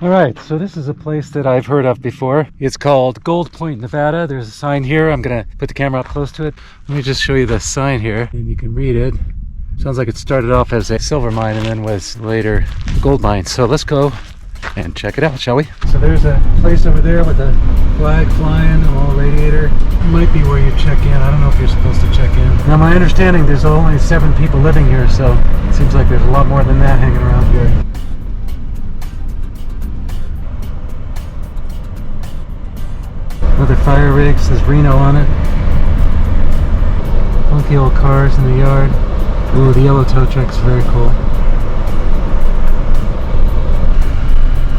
Alright, so this is a place that I've heard of before. It's called Goldfield, Nevada. There's a sign here. I'm gonna put the camera up close to it. Let me just show you the sign here and you can read it. Sounds like it started off as a silver mine and then was later a gold mine. So let's go and check it out, shall we? So there's a place over there with a flag flying, a little radiator. It might be where you check in. I don't know if you're supposed to check in. Now my understanding, there's only 7 people living here, so it seems like there's a lot more than that hanging around here. Another fire rig, says Reno on it. Funky old cars in the yard. Ooh, the yellow tow truck's very cool.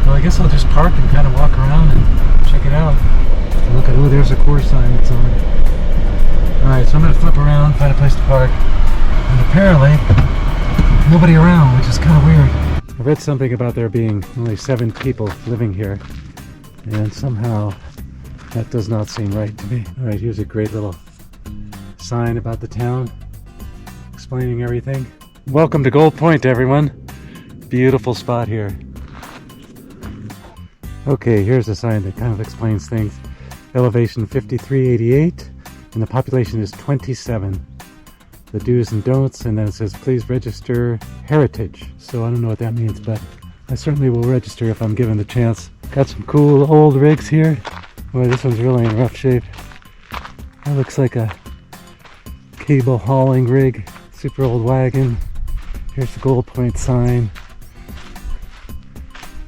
Well, I guess I'll just park and kind of walk around and check it out. So look at, ooh, there's a core sign that's on. Alright, so I'm going to flip around, find a place to park. And apparently, nobody around, which is kind of weird. I read something about there being only 7 people living here. And somehow, that does not seem right to me. Alright, here's a great little sign about the town, explaining everything. Welcome to Gold Point, everyone. Beautiful spot here. Okay, here's a sign that kind of explains things. Elevation 5388, and the population is 27. The do's and don'ts, and then it says please register heritage. So I don't know what that means, but I certainly will register if I'm given the chance. Got some cool old rigs here. Boy, this one's really in rough shape. That looks like a cable hauling rig. Super old wagon. Here's the Gold Point sign.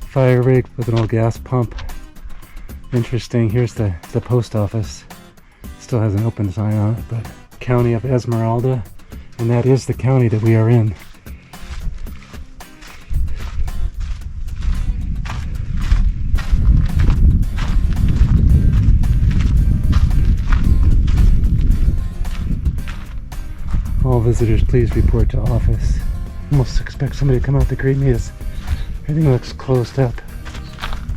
Fire rig with an old gas pump. Interesting. Here's the post office. Still has an open sign on it, but County of Esmeralda. And that is the county that we are in. All visitors, please report to office. Almost expect somebody to come out to greet me as everything looks closed up.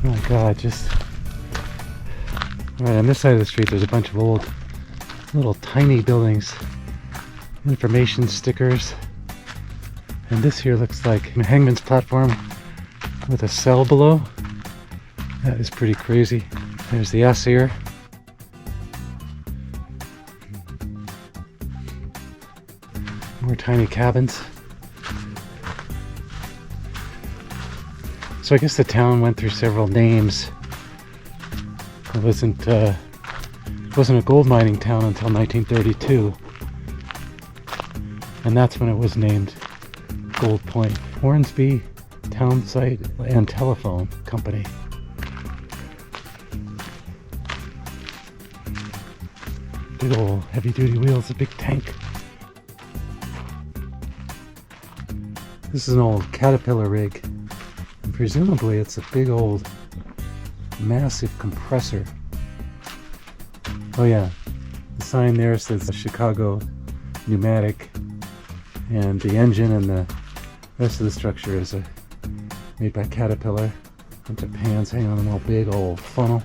Oh my god, just... Alright, on this side of the street there's a bunch of old, little tiny buildings. Information stickers. And this here looks like a hangman's platform with a cell below. That is pretty crazy. There's the S here. More tiny cabins. So I guess the town went through several names. It wasn't a gold mining town until 1932. And that's when it was named Gold Point. Hornsby Town Site and Telephone Company. Big old heavy duty wheels, a big tank. This is an old Caterpillar rig, and presumably it's a big old massive compressor. Oh yeah, the sign there says Chicago Pneumatic, and the engine and the rest of the structure is made by Caterpillar. A bunch of pans hanging on a big old funnel.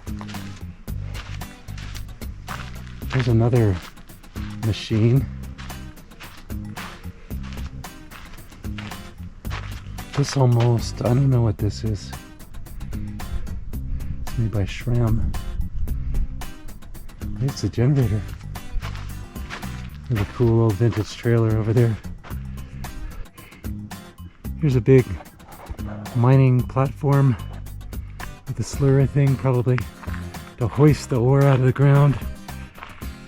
There's another machine. This almost, I don't know what this is. It's made by Schramm. It's a generator. There's a cool old vintage trailer over there. Here's a big mining platform with a slurry thing, probably to hoist the ore out of the ground.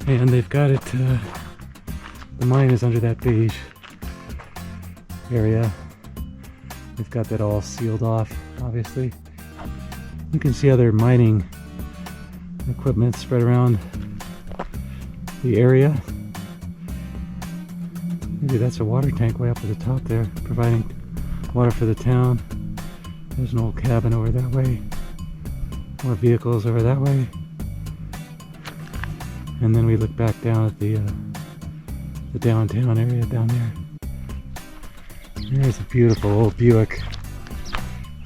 And they've got it, the mine is under that beige area. They've got that all sealed off, obviously. You can see other mining equipment spread around the area. Maybe that's a water tank way up at the top there, providing water for the town. There's an old cabin over that way. More vehicles over that way. And then we look back down at the downtown area down there. There's a beautiful old Buick.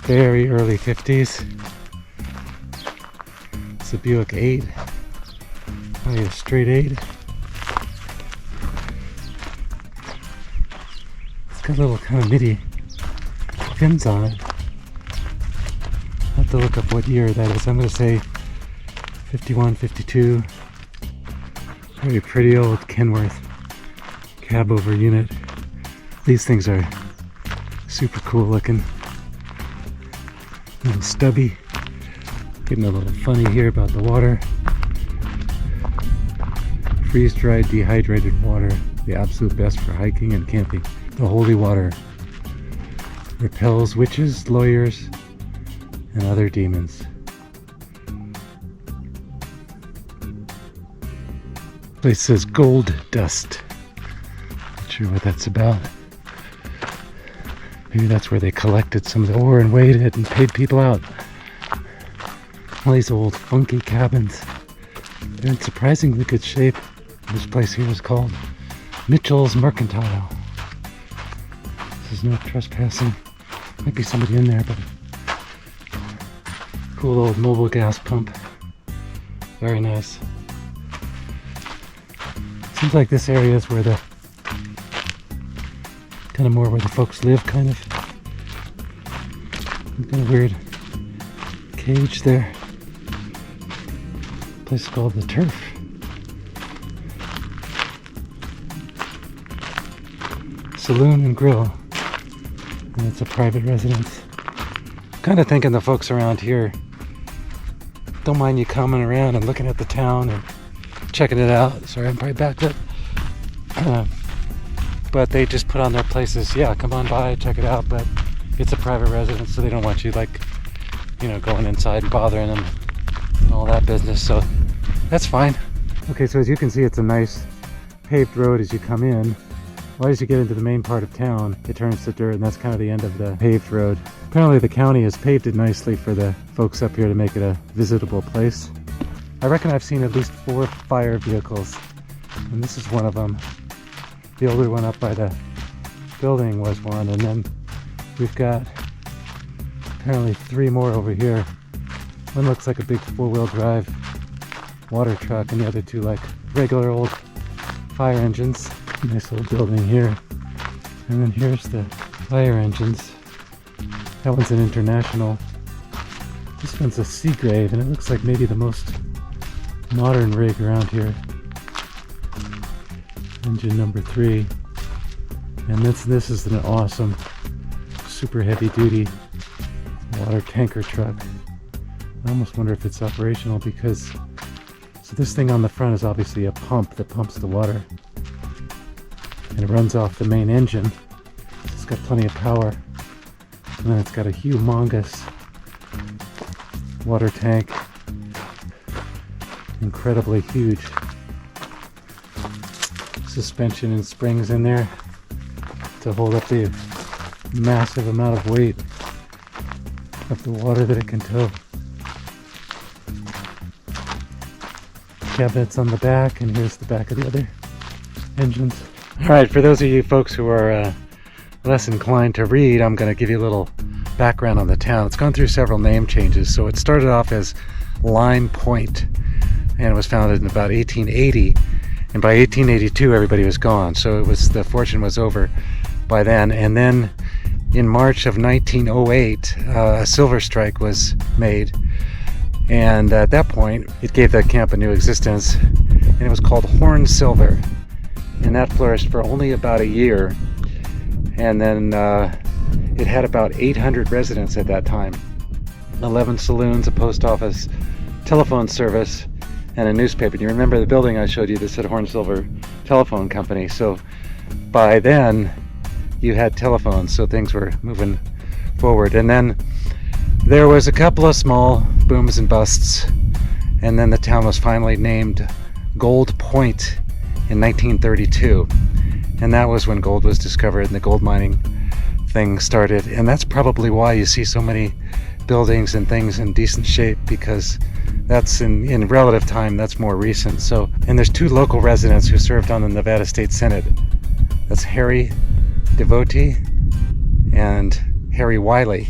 Very early 50s. It's a Buick 8. Probably a straight 8. It's got little kind of MIDI fins on it. Not have to look up what year that is. I'm going to say 51, 52. Very pretty old Kenworth cab over unit. These things are super cool looking. A little stubby. Getting a little funny here about the water. Freeze-dried dehydrated water. The absolute best for hiking and camping. The holy water repels witches, lawyers, and other demons. Place says gold dust. Not sure what that's about. Maybe that's where they collected some of the ore and weighed it and paid people out. All these old funky cabins. They're in surprisingly good shape. This place here is called Mitchell's Mercantile. This is no trespassing. Might be somebody in there, but cool old mobile gas pump. Very nice. Seems like this area is where the kind of more where the folks live, kind of. Kind of weird cage there. Place called the Turf. Saloon and grill. And it's a private residence. Kind of thinking the folks around here don't mind you coming around and looking at the town and checking it out. Sorry, I'm probably backed up. But they just put on their places, yeah, come on by, check it out, but it's a private residence, so they don't want you, like, you know, going inside and bothering them and all that business, so that's fine. Okay, so as you can see, it's a nice paved road as you come in. Well, as you get into the main part of town, it turns to dirt, and that's kind of the end of the paved road. Apparently the county has paved it nicely for the folks up here to make it a visitable place. I reckon I've seen at least 4 fire vehicles, and this is one of them. The older one up by the building was one, and then we've got apparently 3 more over here. One looks like a big 4-wheel drive water truck, and the other 2 like regular old fire engines. Nice little building here. And then here's the fire engines. That one's an International. This one's a Seagrave, and it looks like maybe the most modern rig around here. Engine number 3. And this is an awesome, super heavy duty water tanker truck. I almost wonder if it's operational because, so this thing on the front is obviously a pump that pumps the water. And it runs off the main engine. It's got plenty of power. And then it's got a humongous water tank. Incredibly huge. Suspension and springs in there to hold up the massive amount of weight of the water that it can tow. Cabinets on the back, and here's the back of the other engines. Alright, for those of you folks who are less inclined to read, I'm going to give you a little background on the town. It's gone through several name changes. So it started off as Lime Point, and it was founded in about 1880. And by 1882, everybody was gone. So it was, the fortune was over by then. And then in March of 1908, a silver strike was made. And at that point, it gave that camp a new existence. And it was called Horn Silver. And that flourished for only about a year. And then it had about 800 residents at that time. 11 saloons, a post office, telephone service, and a newspaper. Do you remember the building I showed you that said Horn Silver Telephone Company? So by then you had telephones, so things were moving forward. And then there was a couple of small booms and busts, and then the town was finally named Gold Point in 1932. And that was when gold was discovered and the gold mining thing started. And that's probably why you see so many buildings and things in decent shape, because that's in relative time, that's more recent. So, and there's 2 local residents who served on the Nevada State Senate. That's Harry Devotee and Harry Wiley.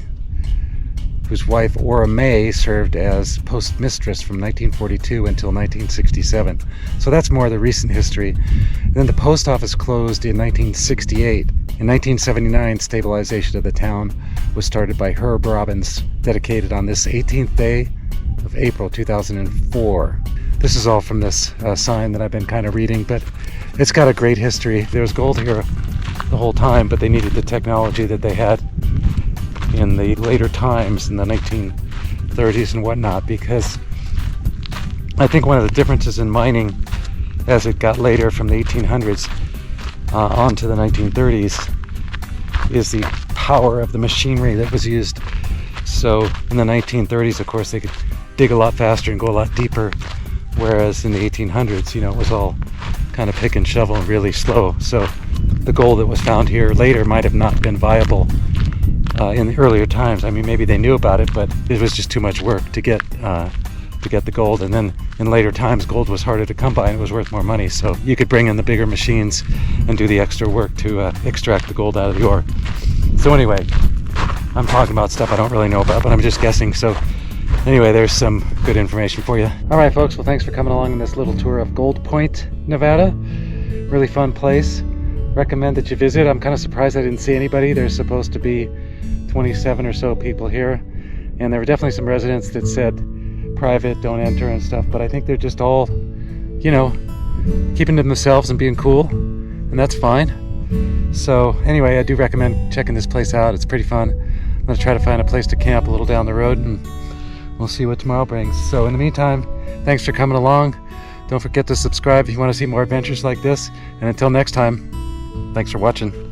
whose wife Ora May served as postmistress from 1942 until 1967. So that's more of the recent history. And then the post office closed in 1968. In 1979, stabilization of the town was started by Herb Robbins, dedicated on this 18th day of April 2004. This is all from this sign that I've been kind of reading, but it's got a great history. There was gold here the whole time, but they needed the technology that they had in the later times in the 1930s and whatnot, because I think one of the differences in mining as it got later from the 1800s on to the 1930s is the power of the machinery that was used. So in the 1930s, of course, they could dig a lot faster and go a lot deeper, whereas in the 1800s, you know, it was all kind of pick and shovel and really slow. So the gold that was found here later might have not been viable in the earlier times. I mean, maybe they knew about it, but it was just too much work to get the gold. And then in later times, gold was harder to come by and it was worth more money. So you could bring in the bigger machines and do the extra work to extract the gold out of the ore. So anyway, I'm talking about stuff I don't really know about, but I'm just guessing. So anyway, there's some good information for you. All right, folks. Well, thanks for coming along on this little tour of Gold Point, Nevada. Really fun place. Recommend that you visit. I'm kind of surprised I didn't see anybody. There's supposed to be 27 or so people here, and there were definitely some residents that said private, don't enter and stuff, but I think they're just all, you know, keeping to themselves and being cool, and that's fine. So anyway, I do recommend checking this place out. It's pretty fun. I'm going to try to find a place to camp a little down the road, and we'll see what tomorrow brings. So in the meantime, thanks for coming along. Don't forget to subscribe if you want to see more adventures like this, and until next time, thanks for watching.